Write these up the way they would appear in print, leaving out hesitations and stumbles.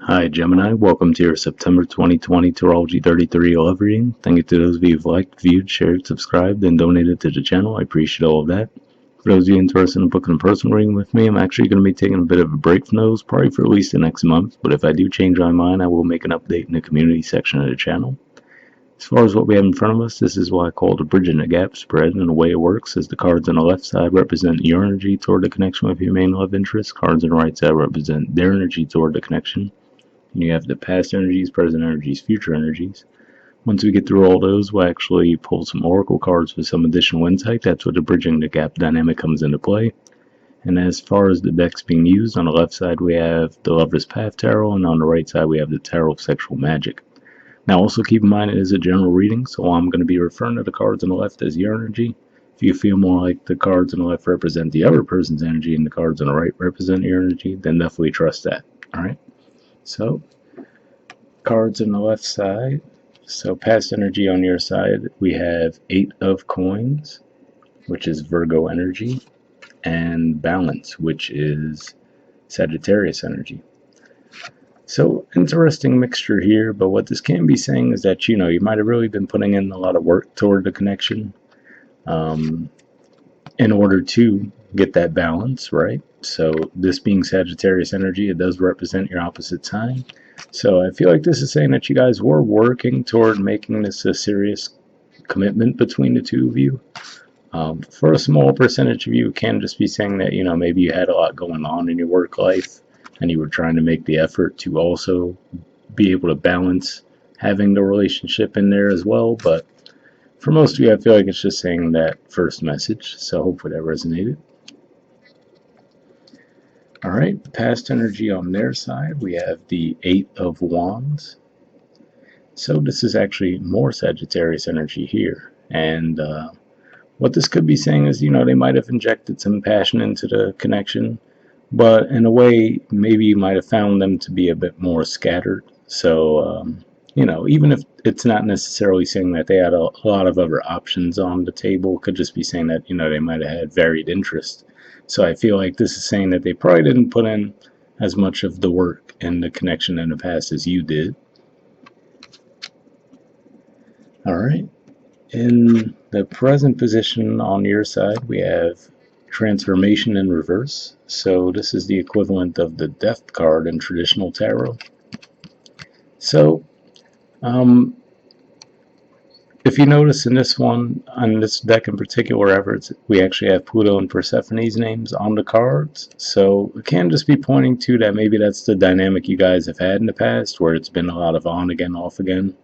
Hi Gemini, welcome to your September 2020 Astrology 33 love reading. Thank you to those of you who've liked, viewed, shared, subscribed, and donated to the channel. I appreciate all of that. For those of you interested in booking a personal reading with me, I'm actually going to be taking a bit of a break from those, probably for at least the next month, but if I do change my mind, I will make an update in the community section of the channel. As far as what we have in front of us, this is what I call the bridging the gap spread, and the way it works is the cards on the left side represent your energy toward the connection with your main love interest. Cards on the right side represent their energy toward the connection. And you have the past energies, present energies, future energies. Once we get through all those, we'll actually pull some oracle cards for some additional insight. That's where the bridging the gap dynamic comes into play. And as far as the decks being used, on the left side we have the Lover's Path Tarot, and on the right side we have the Tarot of Sexual Magic. Now also keep in mind it is a general reading, so I'm going to be referring to the cards on the left as your energy. If you feel more like the cards on the left represent the other person's energy and the cards on the right represent your energy, then definitely trust that. Alright? So, cards on the left side. So past energy on your side, we have 8 of coins, which is Virgo energy, and balance, which is Sagittarius energy. So interesting mixture here, but what this can be saying is that, you might have really been putting in a lot of work toward the connection in order to get that balance, right? So this being Sagittarius energy, it does represent your opposite sign. So I feel like this is saying that you guys were working toward making this a serious commitment between the two of you. For a small percentage of you, it can just be saying that, maybe you had a lot going on in your work life and you were trying to make the effort to also be able to balance having the relationship in there as well. But for most of you, I feel like it's just saying that first message. So hopefully that resonated. Alright, past energy on their side, we have the 8 of Wands. So this is actually more Sagittarius energy here. And what this could be saying is, they might have injected some passion into the connection, but in a way, maybe you might have found them to be a bit more scattered. So, even if it's not necessarily saying that they had a lot of other options on the table, it could just be saying that, they might have had varied interest. So I feel like this is saying that they probably didn't put in as much of the work in the connection in the past as you did. Alright, in the present position on your side, we have transformation in reverse. So this is the equivalent of the Death card in traditional tarot. So, if you notice in this one, on this deck in particular, we actually have Pluto and Persephone's names on the cards. So it can just be pointing to that maybe that's the dynamic you guys have had in the past, where it's been a lot of on again, off again.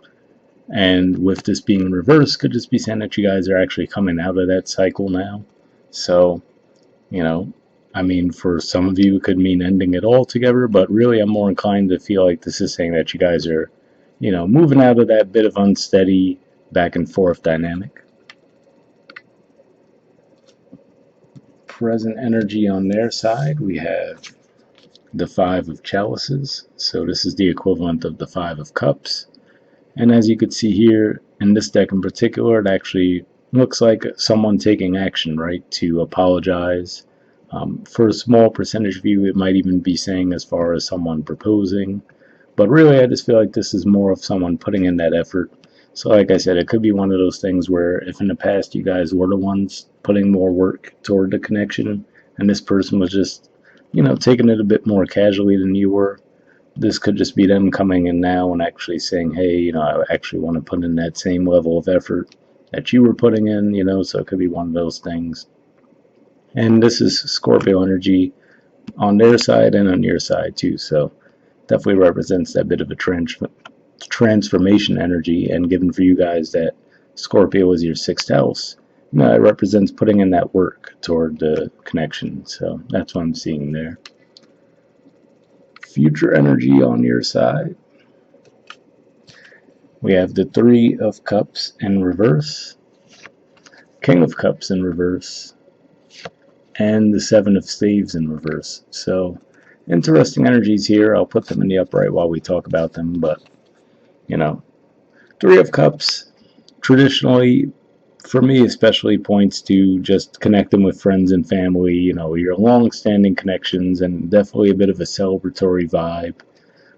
And with this being in reverse, could just be saying that you guys are actually coming out of that cycle now. So, for some of you, it could mean ending it all together, but really I'm more inclined to feel like this is saying that you guys are, moving out of that bit of unsteady back and forth dynamic. Present energy on their side, we have the 5 of Chalices. So this is the equivalent of the 5 of Cups. And as you can see here, in this deck in particular, it actually looks like someone taking action, right, to apologize. For a small percentage of you, it might even be saying as far as someone proposing. But really, I just feel like this is more of someone putting in that effort. So like I said, it could be one of those things where if in the past you guys were the ones putting more work toward the connection, and this person was just, taking it a bit more casually than you were, this could just be them coming in now and actually saying, hey, I actually want to put in that same level of effort that you were putting in, so it could be one of those things. And this is Scorpio energy on their side and on your side too, so definitely represents that bit of a transformation energy. And given for you guys that Scorpio is your 6th house, it represents putting in that work toward the connection. So that's what I'm seeing there. Future energy on your side, we have the 3 of Cups in reverse, King of Cups in reverse, and the 7 of Staves in reverse. So interesting energies here. I'll put them in the upright while we talk about them, but 3 of Cups traditionally, for me especially, points to just connecting with friends and family, your long-standing connections, and definitely a bit of a celebratory vibe.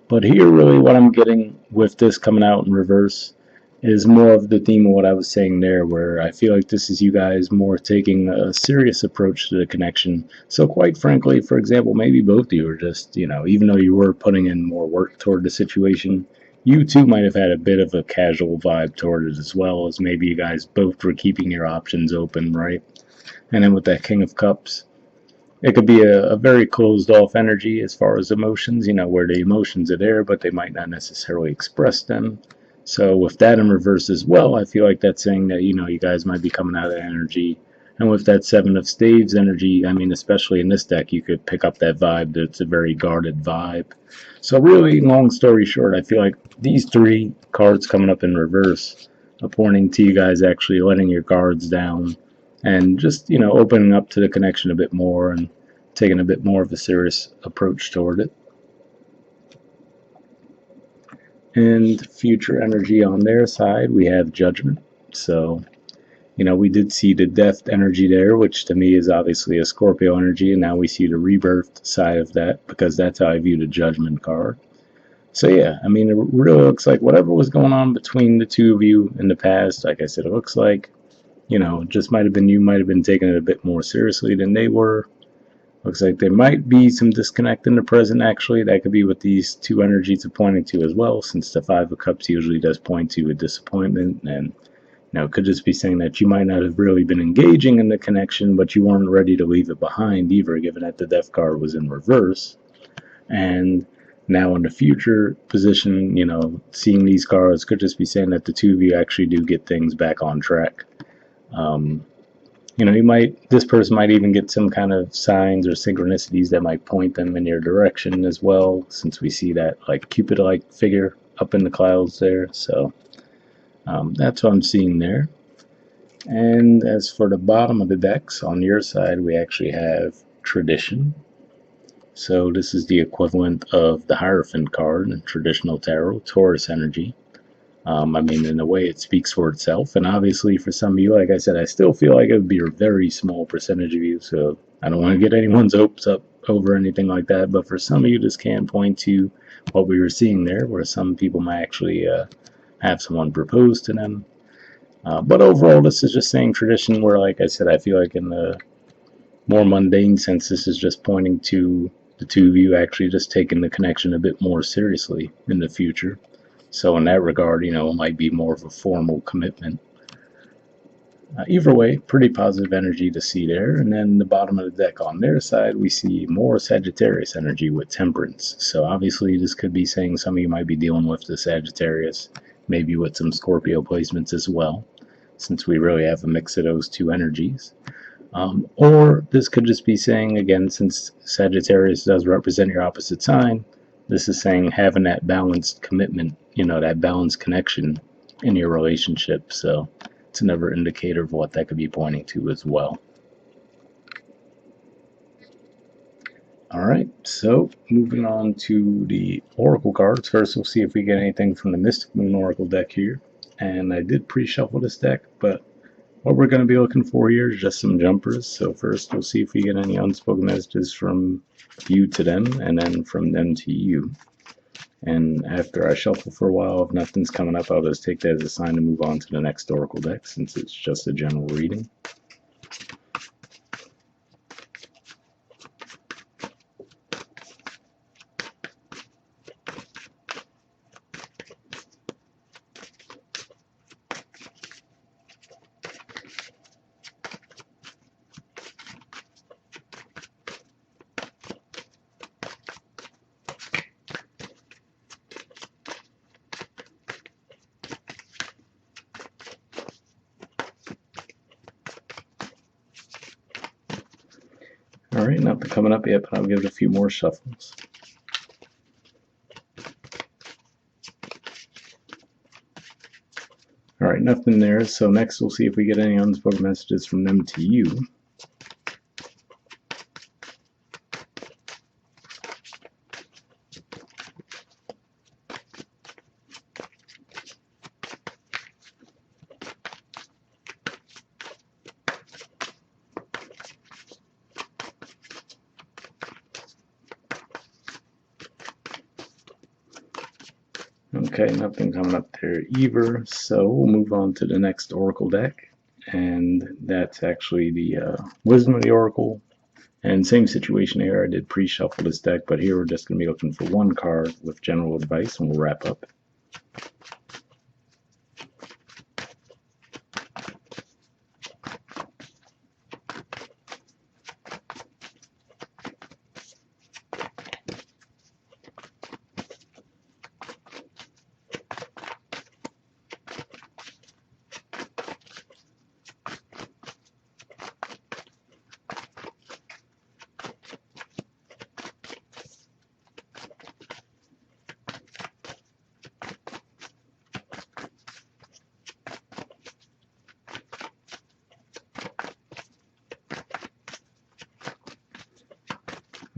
But here, really, what I'm getting with this coming out in reverse is more of the theme of what I was saying there, where I feel like this is you guys more taking a serious approach to the connection. So, quite frankly, for example, maybe both of you are just, even though you were putting in more work toward the situation, you too might have had a bit of a casual vibe toward it, as well as maybe you guys both were keeping your options open, right? And then with that King of Cups, it could be a very closed off energy as far as emotions, where the emotions are there, but they might not necessarily express them. So, with that in reverse as well, I feel like that's saying that, you guys might be coming out of energy. And with that Seven of Staves energy, I mean, especially in this deck, you could pick up that vibe that it's a very guarded vibe. So, really, long story short, I feel like these three cards coming up in reverse are pointing to you guys actually letting your guards down and just, opening up to the connection a bit more and taking a bit more of a serious approach toward it. And future energy on their side, we have Judgment. So, we did see the death energy there, which to me is obviously a Scorpio energy, and now we see the rebirth side of that because that's how I view the Judgment card. So yeah, I mean, it really looks like whatever was going on between the two of you in the past, like I said, it looks like, just might have been you might have been taking it a bit more seriously than they were. Looks like there might be some disconnect in the present, actually. That could be what these two energies are pointing to as well, since the Five of Cups usually does point to a disappointment. And, it could just be saying that you might not have really been engaging in the connection, but you weren't ready to leave it behind either, given that the Death card was in reverse. And now in the future position, seeing these cards could just be saying that the two of you actually do get things back on track. This person might even get some kind of signs or synchronicities that might point them in your direction as well, since we see that like Cupid-like figure up in the clouds there. So that's what I'm seeing there. And as for the bottom of the decks, on your side, we actually have Tradition. So this is the equivalent of the Hierophant card in traditional tarot, Taurus energy. I mean, in a way, it speaks for itself. And obviously, for some of you, like I said, I still feel like it would be a very small percentage of you. So I don't want to get anyone's hopes up over anything like that. But for some of you, this can point to what we were seeing there, where some people might actually have someone propose to them. But overall, this is just saying tradition, where, like I said, I feel like in the more mundane sense, this is just pointing to the two of you actually just taking the connection a bit more seriously in the future. So in that regard, it might be more of a formal commitment. Either way, pretty positive energy to see there. And then the bottom of the deck on their side, we see more Sagittarius energy with Temperance. So obviously this could be saying some of you might be dealing with the Sagittarius, maybe with some Scorpio placements as well, since we really have a mix of those two energies. Or this could just be saying, again, since Sagittarius does represent your opposite sign, this is saying having that balanced commitment, that balanced connection in your relationship. So it's another indicator of what that could be pointing to as well. All right, so moving on to the Oracle cards. First, we'll see if we get anything from the Mystic Moon Oracle deck here. And I did pre-shuffle this deck, but what we're going to be looking for here is just some jumpers. So first we'll see if we get any unspoken messages from you to them, and then from them to you. And after I shuffle for a while, if nothing's coming up, I'll just take that as a sign to move on to the next Oracle deck, since it's just a general reading. Alright, nothing coming up yet, but I'll give it a few more shuffles. Alright, nothing there, so next we'll see if we get any unspoken messages from them to you. Okay, nothing coming up there either. So we'll move on to the next Oracle deck. And that's actually the Wisdom of the Oracle. And same situation here. I did pre-shuffle this deck, but here we're just going to be looking for one card with general advice, and we'll wrap up.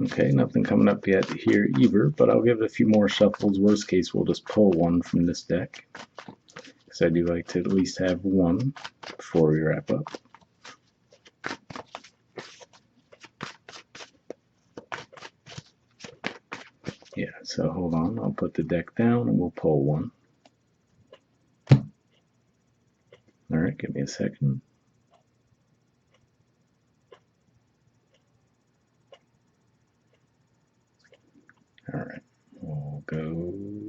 Okay, nothing coming up yet here either, but I'll give it a few more shuffles. Worst case, we'll just pull one from this deck, because I do like to at least have one before we wrap up. Yeah, so hold on, I'll put the deck down and we'll pull one. Alright, give me a second. Alright, we'll go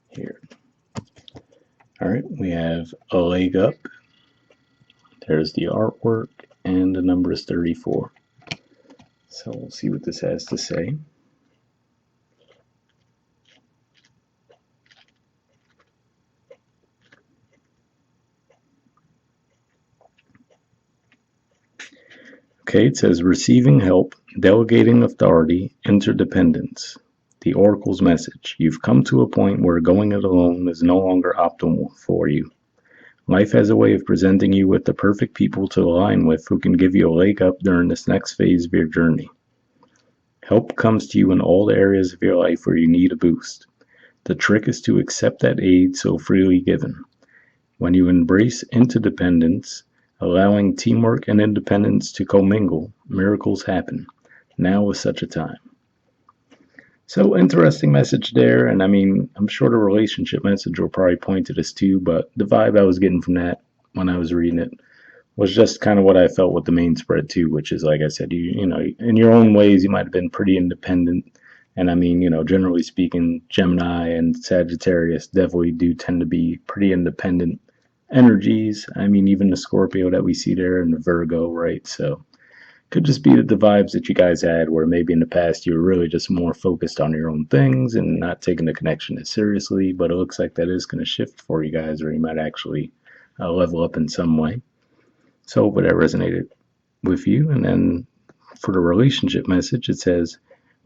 here. Alright, we have a leg up. There's the artwork, and the number is 34. So we'll see what this has to say. Okay, it says receiving help, delegating authority, interdependence. The Oracle's message. You've come to a point where going it alone is no longer optimal for you. Life has a way of presenting you with the perfect people to align with who can give you a leg up during this next phase of your journey. Help comes to you in all the areas of your life where you need a boost. The trick is to accept that aid so freely given. When you embrace interdependence, allowing teamwork and independence to commingle, miracles happen. Now is such a time. So interesting message there, and I mean, I'm sure the relationship message will probably point to this too, but the vibe I was getting from that when I was reading it was just kind of what I felt with the main spread too, which is, like I said, you know, in your own ways, you might have been pretty independent. And I mean, you know, generally speaking, Gemini and Sagittarius definitely do tend to be pretty independent energies. I mean, even the Scorpio that we see there and the Virgo, right? So could just be the vibes that you guys had where maybe in the past you were really just more focused on your own things and not taking the connection as seriously, but it looks like that is going to shift for you guys, or you might actually level up in some way. So hopefully that resonated with you. And then for the relationship message, it says,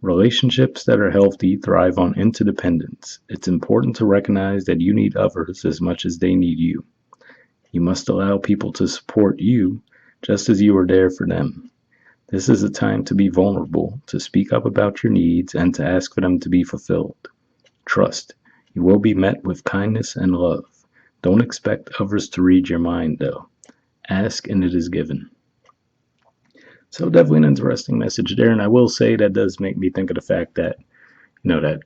relationships that are healthy thrive on interdependence. It's important to recognize that you need others as much as they need you. You must allow people to support you just as you are there for them. This is a time to be vulnerable, to speak up about your needs, and to ask for them to be fulfilled. Trust. You will be met with kindness and love. Don't expect others to read your mind, though. Ask and it is given. So definitely an interesting message there, and I will say that does make me think of the fact that, you know, that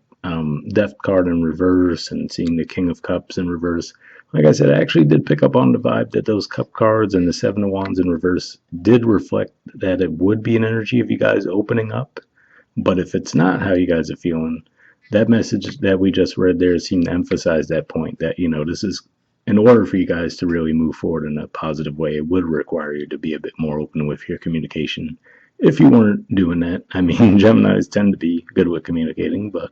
Death card in reverse and seeing the King of Cups in reverse. Like I said, I actually did pick up on the vibe that those Cup cards and the Seven of Wands in reverse did reflect that it would be an energy of you guys opening up. But if it's not how you guys are feeling, that message that we just read there seemed to emphasize that point that, you know, this is, in order for you guys to really move forward in a positive way, it would require you to be a bit more open with your communication. If you weren't doing that, I mean, Geminis tend to be good with communicating, but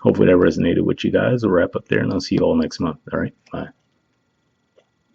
hopefully that resonated with you guys. We'll wrap up there, and I'll see you all next month. All right, bye.